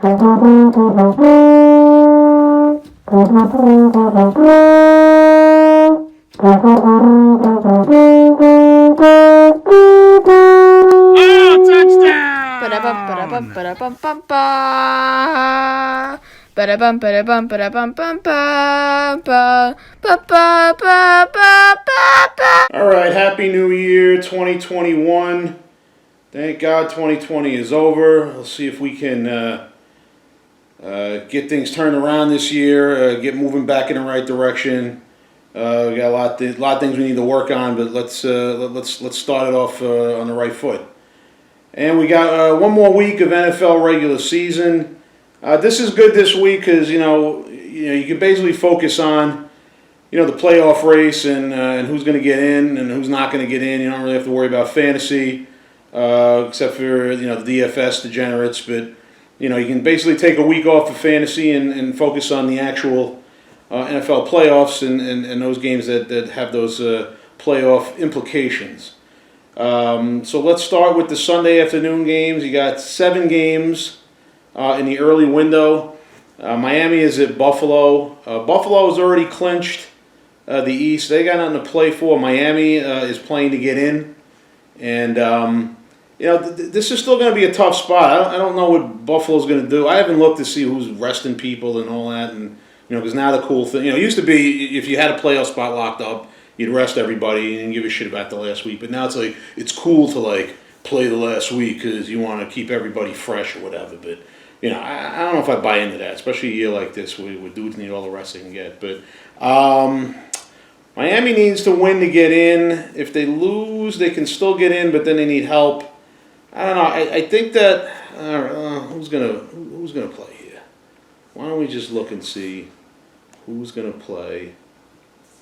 All right, Happy New Year 2021. Thank God 2020 is over. Let's see if we can get things turned around this year, get moving back in the right direction. We got a lot of things we need to work on, but let's start it off on the right foot. And we got one more week of NFL regular season. This is good this week because you can basically focus on the playoff race and who's going to get in and who's not going to get in. You don't really have to worry about fantasy, except for the DFS degenerates. But you can basically take a week off of fantasy and focus on the actual NFL playoffs and those games that have those playoff implications. So let's start with the Sunday afternoon games. You got 7 games in the early window. Miami is at Buffalo. Buffalo has already clinched the East. They got nothing to play for. Miami is playing to get in. And, this is still going to be a tough spot. I don't know what Buffalo's going to do. I haven't looked to see who's resting people and all that. And, because now the cool thing, it used to be if you had a playoff spot locked up, you'd rest everybody and didn't give a shit about the last week. But now it's like, it's cool to play the last week because you want to keep everybody fresh or whatever. But, I don't know if I buy into that, especially a year like this where dudes need all the rest they can get. But Miami needs to win to get in. If they lose, they can still get in, but then they need help. I don't know. I think that who's gonna play here? Why don't we just look and see who's gonna play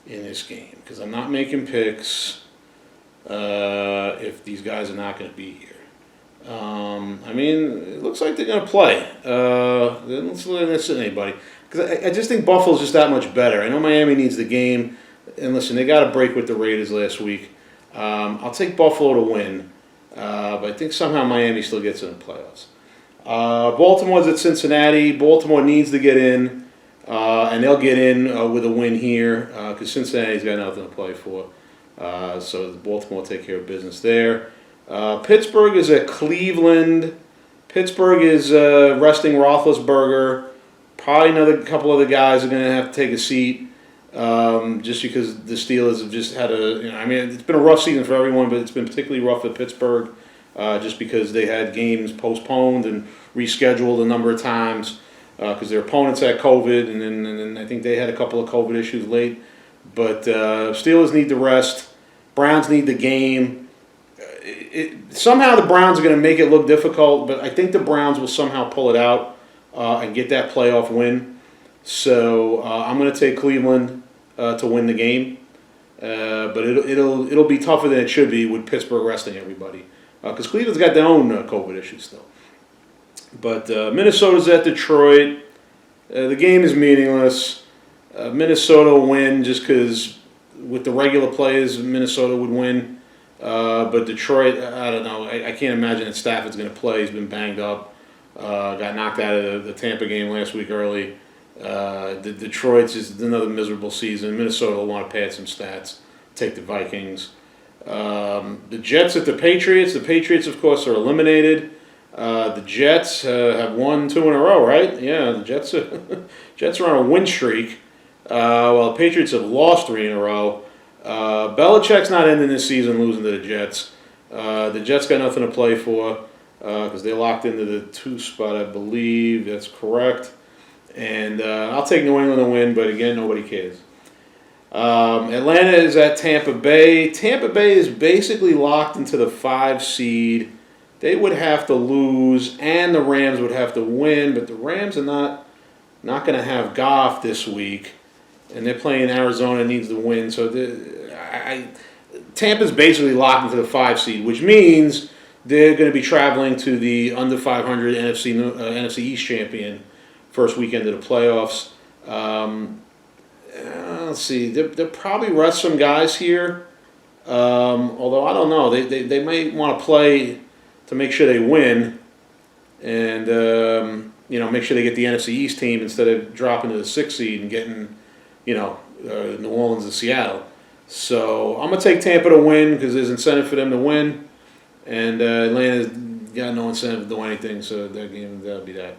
in this game? Because I'm not making picks if these guys are not going to be here. It looks like they're going to play. Let's not sit anybody. Because I just think Buffalo's just that much better. I know Miami needs the game. And listen, they got a break with the Raiders last week. I'll take Buffalo to win. But I think somehow Miami still gets in the playoffs. Baltimore's at Cincinnati. Baltimore needs to get in. And they'll get in with a win here because Cincinnati's got nothing to play for. So Baltimore will take care of business there. Pittsburgh is at Cleveland. Pittsburgh is resting Roethlisberger. Probably another couple other guys are going to have to take a seat just because the Steelers have just had it's been a rough season for everyone, but it's been particularly rough at Pittsburgh just because they had games postponed and rescheduled a number of times because their opponents had COVID, and then I think they had a couple of COVID issues late. But Steelers need the rest. Browns need the game. Somehow the Browns are going to make it look difficult, but I think the Browns will somehow pull it out and get that playoff win. So I'm going to take Cleveland to win the game, but it'll be tougher than it should be with Pittsburgh resting everybody because Cleveland's got their own COVID issues still. But Minnesota's at Detroit. The game is meaningless. Minnesota will win just because with the regular players, Minnesota would win. But Detroit, I don't know. I can't imagine that Stafford's going to play. He's been banged up. Got knocked out of the Tampa game last week early. The Detroit's just another miserable season. Minnesota will want to pad some stats. Take the Vikings. The Jets at the Patriots. The Patriots, of course, are eliminated. The Jets have won 2 in a row, right? Yeah, the Jets are on a win streak. While the Patriots have lost 3 in a row. Belichick's not ending this season losing to the Jets. The Jets got nothing to play for because they're locked into the 2 spot, I believe. That's correct. And I'll take New England to win, but again, nobody cares. Atlanta is at Tampa Bay. Tampa Bay is basically locked into the 5 seed. They would have to lose, and the Rams would have to win, but the Rams are not going to have Goff this week. And they're playing Arizona, needs to win. So Tampa's basically locked into the 5 seed, which means they're going to be traveling to the under 500 NFC East champion first weekend of the playoffs. Let's see. They'll probably rest some guys here, although I don't know. They may want to play to make sure they win. And, make sure they get the NFC East team instead of dropping to the 6th seed and getting, New Orleans and Seattle. So I'm going to take Tampa to win because there's incentive for them to win. And Atlanta's got no incentive to do anything, so that'll be that.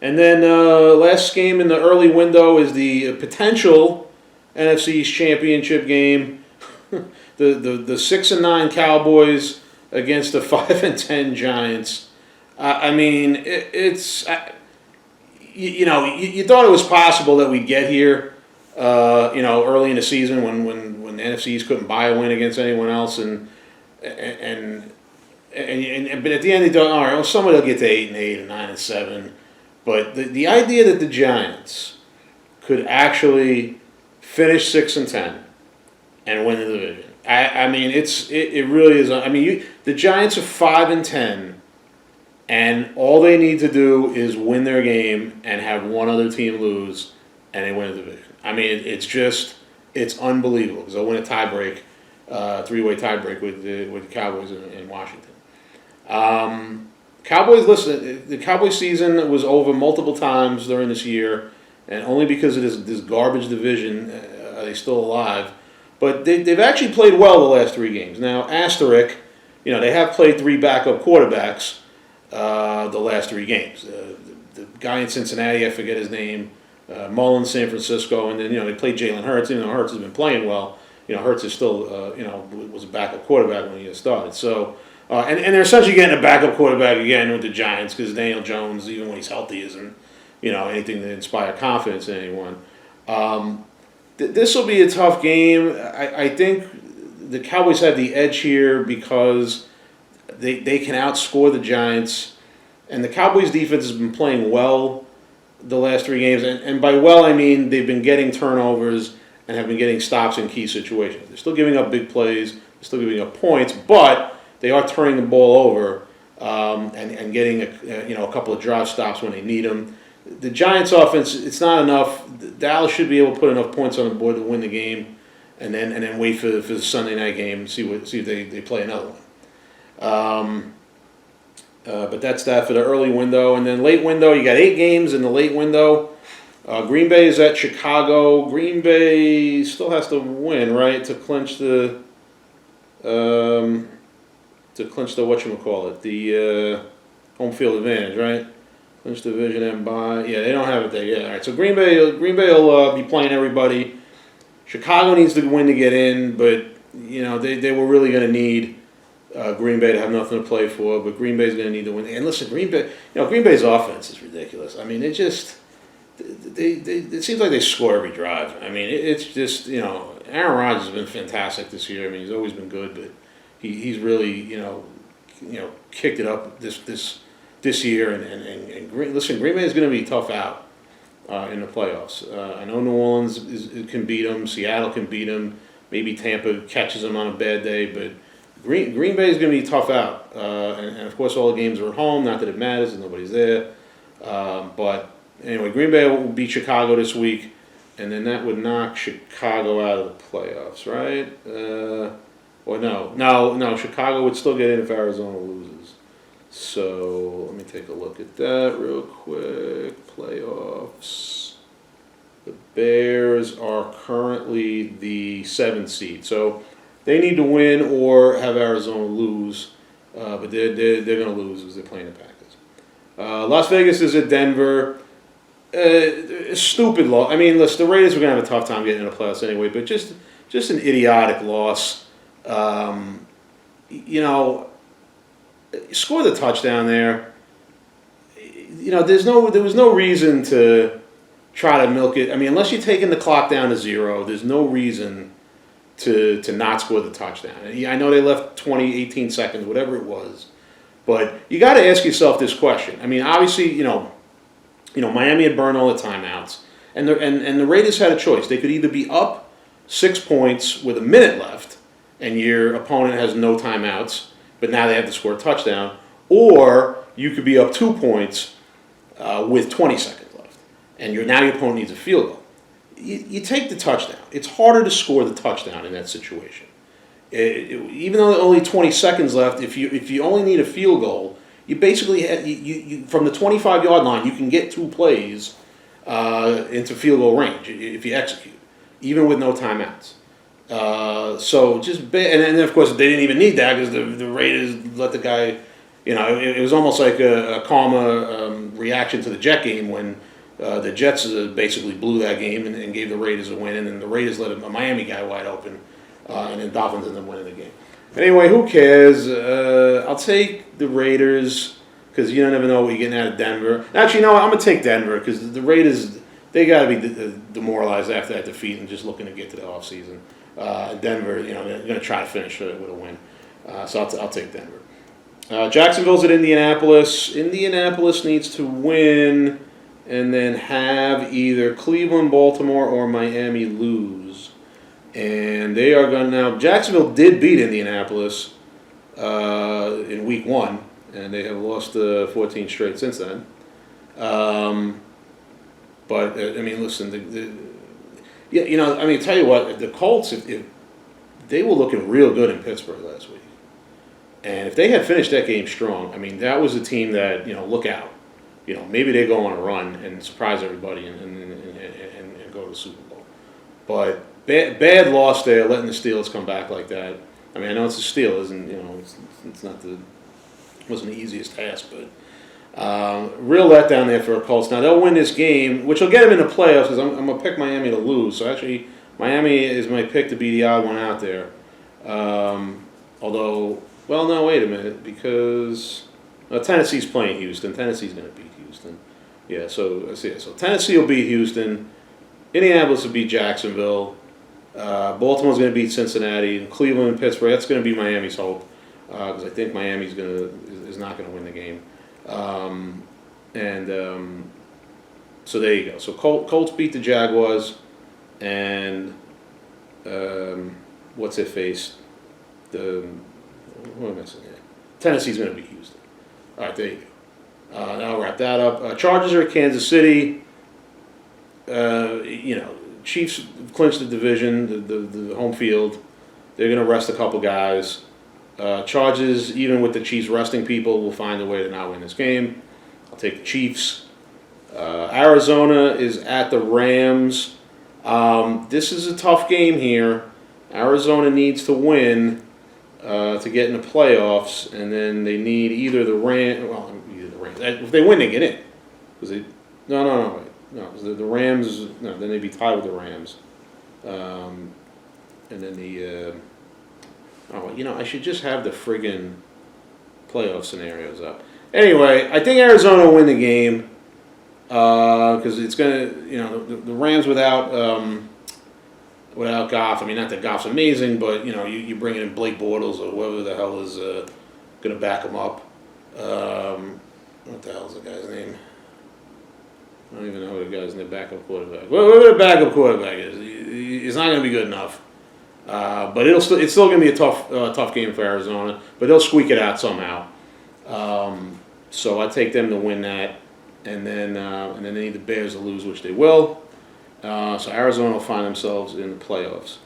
And then last game in the early window is the potential NFC East Championship game. the 6-9 Cowboys against the 5-10 Giants. You thought it was possible that we'd get here, early in the season when the NFC East couldn't buy a win against anyone else, but at the end they thought, all right, well, somebody will get to 8-8 and 9-7, but the idea that the Giants could actually finish 6-10 and win the division, it really is. The Giants are 5-10. And all they need to do is win their game and have one other team lose, and they win the division. It's unbelievable because they'll win a tiebreak, 3-way tiebreak with the Cowboys in Washington. Cowboys, listen, the Cowboys season was over multiple times during this year, and only because of this garbage division are they still alive. But they've actually played well the last 3 games. Now, asterisk, they have played 3 backup quarterbacks. The last 3 games. The guy in Cincinnati, I forget his name, Mullins, San Francisco, and then they played Jalen Hurts. Even though Hurts has been playing well, Hurts is still was a backup quarterback when he started. So and they're essentially getting a backup quarterback again with the Giants because Daniel Jones, even when he's healthy, isn't anything to inspire confidence in anyone. This will be a tough game. I think the Cowboys have the edge here because they can outscore the Giants, and the Cowboys defense has been playing well the last 3 games, and by well I mean they've been getting turnovers and have been getting stops in key situations. They're still giving up big plays, they're still giving up points, but they are turning the ball over and getting a couple of drive stops when they need them. The Giants' offense, it's not enough. Dallas should be able to put enough points on the board to win the game, and then wait for the Sunday night game and see if they play another one. But that's that for the early window. And then late window, you got 8 games in the late window. Green Bay is at Chicago. Green Bay still has to win, right, to clinch the whatchamacallit, the home field advantage, right? Clinch the division and bye. Yeah, they don't have it there yet. All right, so Green Bay will be playing everybody. Chicago needs to win to get in, but they were really going to need Green Bay to have nothing to play for, but Green Bay's going to need to win. And listen, Green Bay's offense is ridiculous. It seems like they score every drive. It's just, Aaron Rodgers has been fantastic this year. He's always been good, but he's really, kicked it up this year. And Green Bay is going to be tough out in the playoffs. I know New Orleans can beat them, Seattle can beat them, maybe Tampa catches them on a bad day, but Green Bay is going to be tough out, and of course all the games are at home. Not that it matters, and nobody's there. But anyway, Green Bay will beat Chicago this week, and then that would knock Chicago out of the playoffs, right? Or no. Chicago would still get in if Arizona loses. So let me take a look at that real quick. Playoffs. The Bears are currently the 7th seed, so they need to win or have Arizona lose, but they're going to lose because they're playing the Packers. Las Vegas is at Denver. Stupid loss. Listen, the Raiders were going to have a tough time getting in the playoffs anyway, but just an idiotic loss. Score the touchdown there. There was no reason to try to milk it. Unless you're taking the clock down to 0, there's no reason to not score the touchdown. I know they left 20, 18 seconds, whatever it was. But you got to ask yourself this question. Obviously, Miami had burned all the timeouts. And the Raiders had a choice. They could either be up 6 points with a minute left, and your opponent has no timeouts, but now they have to score a touchdown. Or you could be up 2 points with 20 seconds left, and now your opponent needs a field goal. You take the touchdown. It's harder to score the touchdown in that situation. Even though only 20 seconds left, if you only need a field goal, you basically you from the 25-yard line, you can get 2 plays into field goal range if you execute, even with no timeouts. So just and then of course they didn't even need that because the Raiders let the guy, it was almost like a karma reaction to the Jet game when the Jets basically blew that game and gave the Raiders a win, and then the Raiders let a Miami guy wide open, and then Dolphins ended up winning the game. Anyway, who cares? I'll take the Raiders because you never know what you're getting out of Denver. Actually, no, I'm gonna take Denver because the Raiders, they got to be demoralized after that defeat and just looking to get to the offseason. Denver, they're going to try to finish with a win. So I'll take Denver. Jacksonville's at Indianapolis. Indianapolis needs to win and then have either Cleveland, Baltimore, or Miami lose. And they are going to now. Jacksonville did beat Indianapolis in week 1, and they have lost 14 straight since then. But I mean, listen, tell you what, the Colts, if they were looking real good in Pittsburgh last week, and if they had finished that game strong, I mean, that was a team that look out, maybe they go on a run and surprise everybody and go to the Super Bowl. But bad loss there, letting the Steelers come back like that. I mean, I know it's the Steelers, and it's not wasn't the easiest task, but real letdown there for the Colts. Now they'll win this game, which will get them in the playoffs because I'm gonna pick Miami to lose. So actually, Miami is my pick to be the odd one out there. Although, well, no, wait a minute, because Tennessee's playing Houston. Tennessee's gonna beat Houston. Yeah, so Tennessee will beat Houston. Indianapolis will beat Jacksonville. Baltimore's going to beat Cincinnati. And Cleveland and Pittsburgh, that's going to be Miami's hope because I think Miami's is not going to win the game. So there you go. So Colts beat the Jaguars, and what's it face? What am I saying? Tennessee's going to beat Houston. All right, there you go. Now I'll wrap that up. Chargers are at Kansas City. Chiefs clinched the division, the home field. They're going to rest a couple guys. Chargers, even with the Chiefs resting people, will find a way to not win this game. I'll take the Chiefs. Arizona is at the Rams. This is a tough game here. Arizona needs to win to get in the playoffs, and then they need either the Rams. Well, either the Rams. If they win, they get in. No. Wait. No, the Rams. No, then they'd be tied with the Rams. And then I should just have the friggin' playoff scenarios up. Anyway, I think Arizona will win the game because it's gonna, the Rams without Goff. I mean, not that Goff's amazing, but you bring in Blake Bortles or whoever the hell is gonna back him up. What the hell's the guy's name? I don't even know who the guy's in the backup quarterback. Whoever the backup quarterback is, he's not going to be good enough. But it's still going to be a tough game for Arizona. But they'll squeak it out somehow. So I take them to win that, and then they need the Bears to lose, which they will. So Arizona will find themselves in the playoffs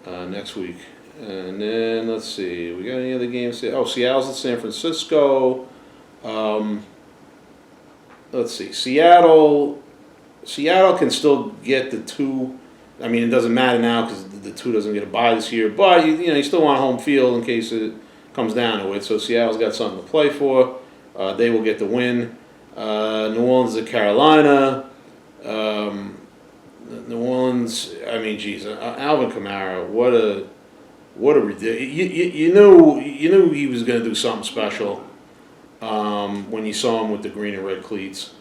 next week. And then let's see, we got any other games? Seattle's at San Francisco. Let's see. Seattle can still get the 2. I mean, it doesn't matter now because the 2 doesn't get a bye this year. But you still want home field in case it comes down to it. So Seattle's got something to play for. They will get the win. New Orleans at Carolina. New Orleans. I mean, geez, Alvin Kamara. What a ridiculous. You knew he was going to do something special. When you saw him with the green and red cleats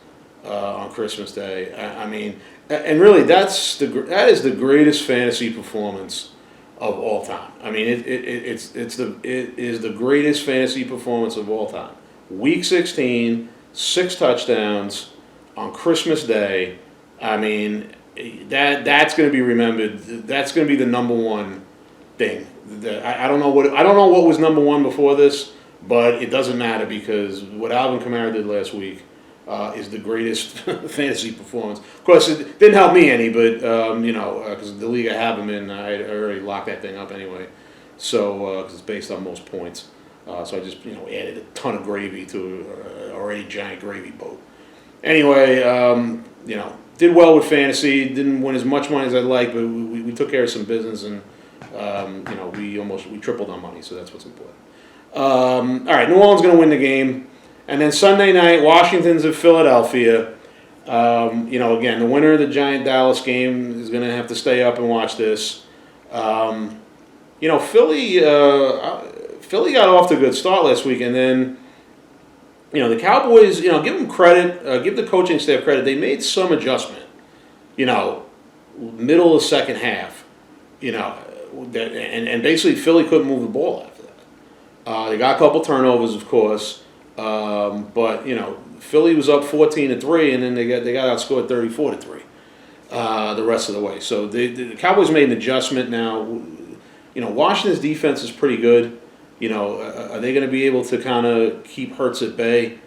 on Christmas Day, I mean, and really that is the greatest fantasy performance of all time. I mean, it is the greatest fantasy performance of all time. Week 16, 6 touchdowns on Christmas Day. I mean, that's going to be remembered. That's going to be the number one thing. I don't know what was number one before this. But it doesn't matter because what Alvin Kamara did last week is the greatest fantasy performance. Of course, it didn't help me any, but because the league I have him in, I already locked that thing up anyway. So because it's based on most points. So I just added a ton of gravy to an already giant gravy boat. Anyway, did well with fantasy. Didn't win as much money as I'd like, but we took care of some business, and we tripled our money. So that's what's important. All right, New Orleans going to win the game, and then Sunday night, Washington's at Philadelphia. Again, the winner of the Giant Dallas game is going to have to stay up and watch this. Philly got off to a good start last week, and then, the Cowboys, give them credit, give the coaching staff credit. They made some adjustment, middle of the second half, and basically Philly couldn't move the ball after that. They got a couple turnovers, of course, but, Philly was up 14-3, and then they got outscored 34-3 the rest of the way. So the Cowboys made an adjustment now. Washington's defense is pretty good. Are they going to be able to kind of keep Hurts at bay?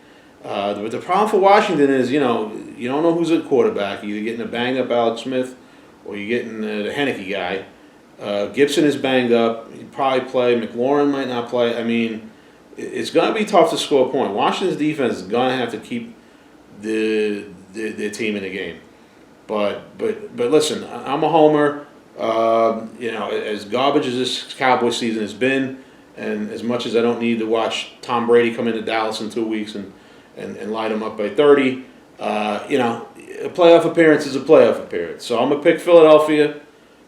But the problem for Washington is, you don't know who's at quarterback. You're either getting a banged-up Alex Smith or you're getting the Heineke guy. Gibson is banged up. He'd probably play. McLaurin might not play. I mean, it's going to be tough to score a point. Washington's defense is going to have to keep their team in the game. But listen, I'm a homer. As garbage as this Cowboy season has been, and as much as I don't need to watch Tom Brady come into Dallas in 2 weeks and light them up by 30, a playoff appearance is a playoff appearance. So I'm gonna pick Philadelphia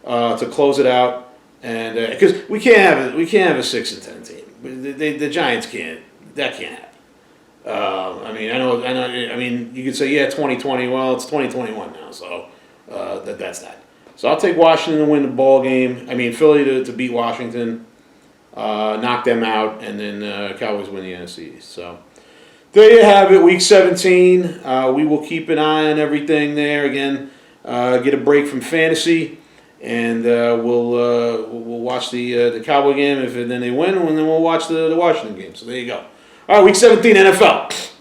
to close it out, and because we can't have a 6-10 team. The Giants can't. That can't happen. I know. I mean, you could say 2020. Well, it's 2021 now, so that's that. So I'll take Washington to win the ball game. Philly to beat Washington, knock them out, and then Cowboys win the NFC East. So there you have it, Week 17. We will keep an eye on everything there. Again, get a break from fantasy, and we'll watch the Cowboy game. If then they win, and then we'll watch the Washington game. So there you go. All right, Week 17 NFL.